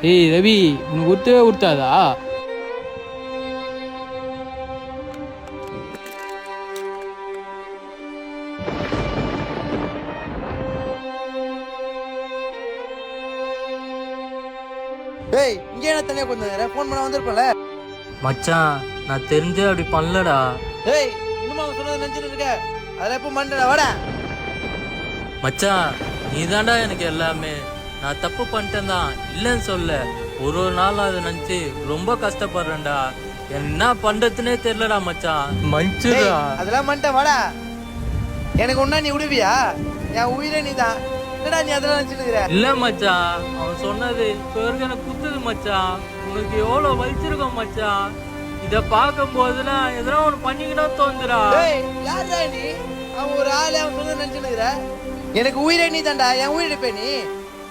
ஏய் ரவி, உனக்கு உறுத்தவே உறுத்தாதா? டேய் இங்கே என்ன தனியா கொஞ்சம் ஃபோன் பண்ண வந்திருப்பல. மச்சான் நான் தெரிஞ்சே அப்படி பண்ணலடா. டேய் இன்னும் அவன் சொன்னதை நினைச்சிட்டு இருக்க? அதில் எப்போ மண்டடா வாடா. மச்சான் நீ தாண்டா எனக்கு எல்லாமே. நான் தப்பு பண்ணிட்டேன் தான், இல்லைன்னு சொல்ல. ஒரு நாள் அதை நினைச்சு ரொம்ப கஷ்டப்படுறேன்டா. என்ன பண்றதுன்னே தெரியலடா மச்சான். மன்னிச்சுடா. அதெல்லாம் பண்ணிட்டேன் வாடா. எனக்கு ஒன்னா நீ விடுவியா? என் உயிரே நீ தான். என்னடா நீ அதெல்லாம் நினைச்சிட்டு இருக்கிற? இல்ல மச்சான், அவன் சொன்னது இப்ப வரைக்கும் எனக்கு குத்துது மச்சான். உனக்கு எவ்வளவு வலிச்சிருக்கோம் மச்சான். இத பார்க்கும் போதுலாம் எதனா ஒண்ணு பண்ணிக்கணும் தோந்துடா. யாரா நீ? அவன் ஒரு ஆளு, அவன் சொன்னதை நினைச்சிட்டு இருக்கிற? எனக்கு உயிரே நீ தான்டா. என் உயிர் எடுப்பே நீ.